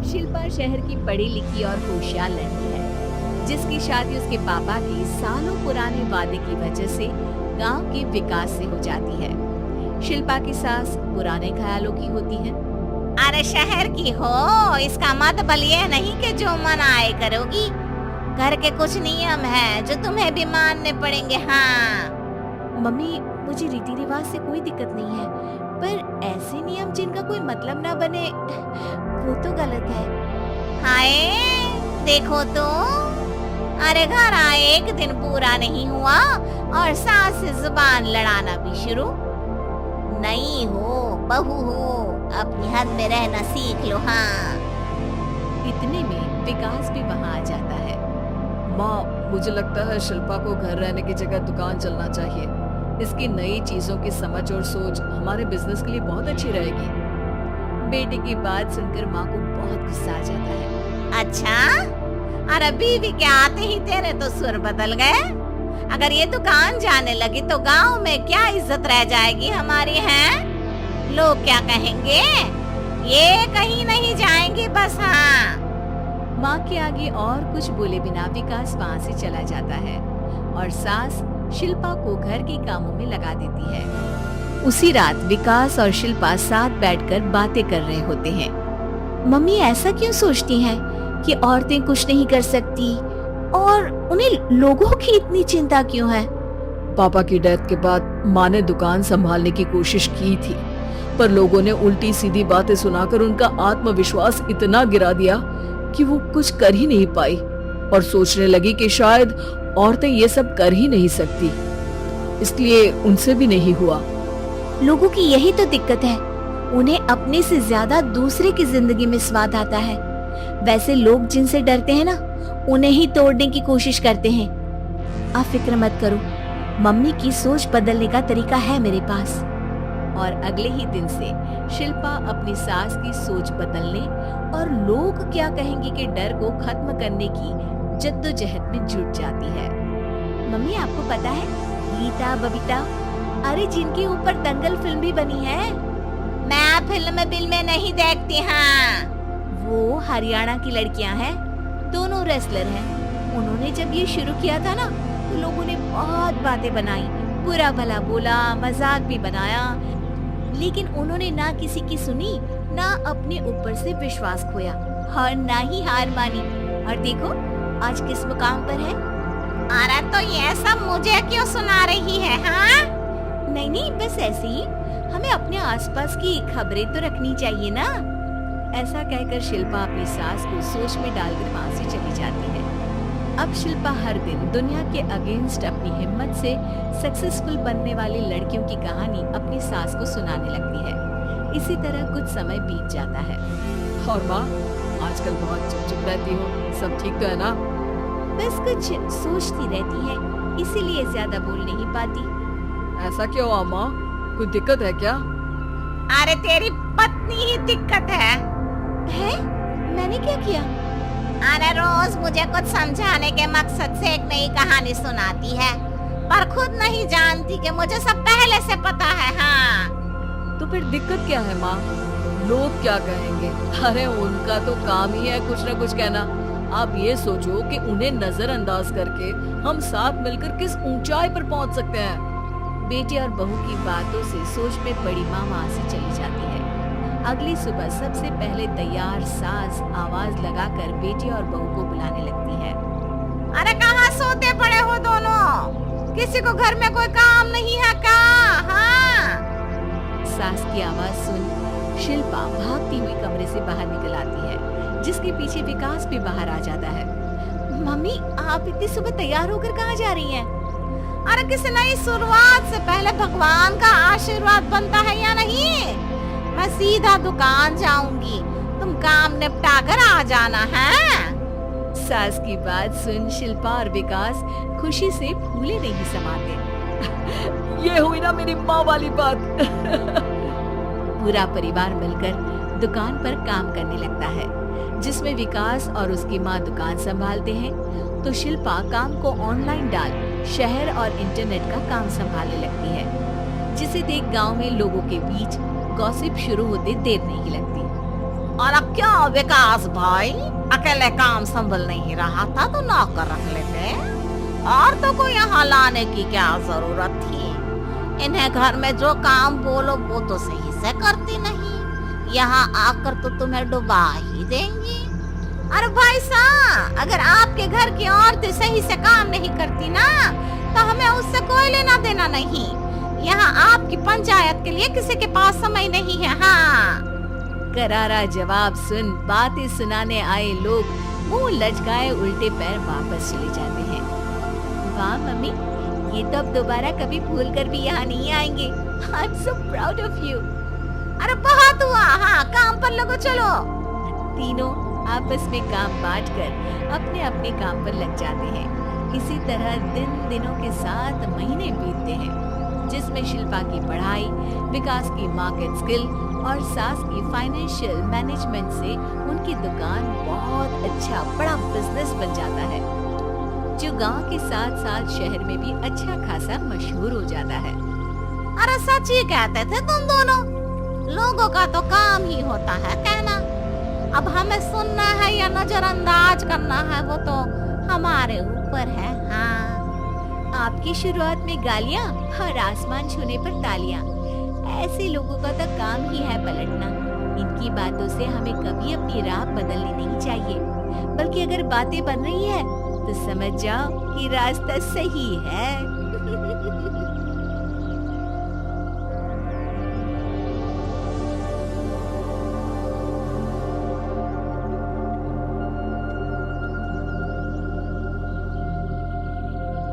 शिल्पा शहर की पढ़ी लिखी और होशियार लड़की है, जिसकी शादी उसके पापा के सालों पुराने वादे की वजह से गांव के विकास से हो जाती है। शिल्पा की सास पुराने ख्यालों की होती है। अरे शहर की हो, इसका मतलब ये नहीं कि जो मन आए करोगी। घर के कुछ नियम है जो तुम्हें भी मानने पड़ेंगे। हाँ मम्मी, मुझे रीति रिवाज से कोई दिक्कत नहीं है, पर ऐसे नियम जिनका कोई मतलब ना बने वो तो गलत है। हाय देखो तो, अरे घर आए एक दिन पूरा नहीं हुआ और सास से जुबान लड़ाना भी शुरू। नहीं हो बहू हो, अपनी हद में रहना सीख लो। हाँ इतने में विकास भी वहाँ आ जाता है। माँ, मुझे लगता है शिल्पा को घर रहने की जगह दुकान चलना चाहिए। इसकी नई चीजों की समझ और सोच हमारे बिजनेस के लिए बहुत अच्छी रहेगी। बेटे की बात सुनकर माँ को बहुत गुस्सा आ जाता है। अच्छा, अरे बीवी के आते ही तेरे तो सुर बदल गए। अगर ये दुकान जाने लगी तो गांव में क्या इज्जत रह जाएगी हमारी। हैं लोग क्या कहेंगे, ये कहीं नहीं जाएंगी बस। हाँ माँ के आगे और कुछ बोले बिना विकास वहाँ से चला जाता है और सास शिल्पा को घर के कामों में लगा देती है। उसी रात विकास और शिल्पा साथ बैठकर बातें कर रहे होते हैं। मम्मी ऐसा क्यों सोचती हैं कि औरतें कुछ नहीं कर सकती और उन्हें लोगों की इतनी चिंता क्यों है? पापा की डेथ के बाद माँ ने दुकान संभालने की कोशिश की थी, पर लोगों ने उल्टी सीधी बातें सुनाकर उनका आत्मविश्वास इतना गिरा दिया कि वो कुछ कर ही नहीं पाई और सोचने लगी कि शायद औरतें ये सब कर ही नहीं सकती, इसलिए उनसे भी नहीं हुआ। लोगों की यही तो दिक्कत है, उन्हें अपने से ज्यादा दूसरे की जिंदगी में स्वाद आता है। वैसे लोग जिनसे डरते हैं ना, उन्हें ही तोड़ने की कोशिश करते हैं। आप फिक्र मत करो, मम्मी की सोच बदलने का तरीका है मेरे पास। और अगले ही दिन से शिल्पा अपनी सास की सोच बदलने और लोग क्या कहेंगे के डर को खत्म करने की जद्दोजहद में जुट जाती है। मम्मी आपको पता है, गीता बबीता, अरे जिनके ऊपर दंगल फिल्म भी बनी है। मैं फिल्म में नहीं देखती। हाँ वो हरियाणा की लड़कियां हैं, दोनों रेसलर हैं। उन्होंने जब ये शुरू किया था ना, तो लोगों ने बहुत बातें बनाई, बुरा भला बोला, मजाक भी बनाया, लेकिन उन्होंने ना किसी की सुनी, ना अपने ऊपर से विश्वास खोया और ना ही हार मानी। और देखो आज किस मुकाम पर है। अरे तो ये सब मुझे क्यों सुना रही है? हाँ नहीं नहीं, बस ऐसे ही, हमें अपने आसपास की खबरें तो रखनी चाहिए ना। ऐसा कहकर शिल्पा अपनी सास को सोच में डालकर वहाँ से चली जाती है। अब शिल्पा हर दिन दुनिया के अगेंस्ट अपनी हिम्मत से सक्सेसफुल बनने वाली लड़कियों की कहानी अपनी सास को सुनाने लगती है। इसी तरह कुछ समय बीत जाता है। और माँ, आजकल बहुत चुप रहती हो, सब ठीक तो है ना? बस कुछ सोचती रहती है, इसीलिए ज्यादा बोल नहीं पाती। ऐसा क्यों हुआ माँ, कोई दिक्कत है क्या? अरे तेरी पत्नी ही दिक्कत है। मैंने क्या किया? अरे रोज मुझे कुछ समझाने के मकसद से एक नई कहानी सुनाती है, पर खुद नहीं जानती कि मुझे सब पहले से पता है। हाँ तो फिर दिक्कत क्या है माँ? लोग क्या कहेंगे? अरे उनका तो काम ही है कुछ न कुछ कहना। आप ये सोचो कि उन्हें नजरअंदाज करके हम साथ मिलकर किस ऊंचाई पर पहुंच सकते हैं। बेटे और बहू की बातों से सोच में पड़ी माँ वहाँ से चली जाती है। अगली सुबह सबसे पहले तैयार सास आवाज लगाकर बेटी और बहू को बुलाने लगती है। अरे कहाँ सोते पड़े हो दोनों? किसी को घर में कोई काम नहीं है क्या? हाँ सास की आवाज सुन शिल्पा भागती हुई कमरे से बाहर निकल आती है, जिसके पीछे विकास भी बाहर आ जाता है। मम्मी, आप इतनी सुबह तैयार होकर कहाँ जा रही हैं? अरे किसी नई शुरुआत से पहले भगवान का आशीर्वाद बनता है या नहीं? मैं सीधा दुकान जाऊंगी, तुम काम निपटा कर आ जाना है। सास की बात सुन शिल्पा और विकास खुशी से फूले नहीं समाते। ये हुई ना मेरी माँ वाली बात। पूरा परिवार मिलकर दुकान पर काम करने लगता है, जिसमें विकास और उसकी माँ दुकान संभालते हैं, तो शिल्पा काम को ऑनलाइन डाल शहर और इंटरनेट का काम संभालने लगती है, जिसे देख गांव में लोगों के बीच गॉसिप शुरू होते देर नहीं लगती। और क्या विकास भाई, अकेले काम संभल नहीं रहा था तो नौकर रख लेते, और तो कोई यहाँ लाने की क्या जरूरत थी। इन्हें घर में जो काम बोलो वो तो सही से करती नहीं, यहाँ आकर तो तुम्हें डुबा ही देंगी। अरे भाई साहब, अगर आपके घर की औरतें सही से काम नहीं करती ना तो हमें उससे कोई लेना देना नहीं। यहाँ आपकी पंचायत के लिए किसी के पास समय नहीं है। हाँ, करारा जवाब सुन बातें सुनाने आए लोग मुंह लचकाए उल्टे पैर वापस चले जाते हैं। वाह मम्मी, ये तो अब दोबारा कभी भूल कर भी यहाँ नहीं आएंगे। I'm so proud of you। अरे बहुत हुआ, हाँ काम पर लगो चलो। तीनों आपस में काम बांट कर अपने अपने काम पर लग जाते हैं। इसी तरह दिनों के साथ महीने बीतते हैं, जिसमें शिल्पा की पढ़ाई, विकास की मार्केट स्किल और सास की फाइनेंशियल मैनेजमेंट से उनकी दुकान बहुत अच्छा बड़ा बिजनेस बन जाता है, जो गांव के साथ साथ शहर में भी अच्छा खासा मशहूर हो जाता है। अरे सच ही कहते थे तुम दोनों, लोगों का तो काम ही होता है कहना। अब हमें सुनना है या नजरअंदाज करना है वो तो हमारे ऊपर है। हाँ, आपकी शुरुआत में गालियां और आसमान छूने पर तालियां, ऐसे लोगों का तो काम ही है पलटना। इनकी बातों से हमें कभी अपनी राह बदलनी नहीं चाहिए, बल्कि अगर बातें बन रही है तो समझ जाओ कि रास्ता सही है।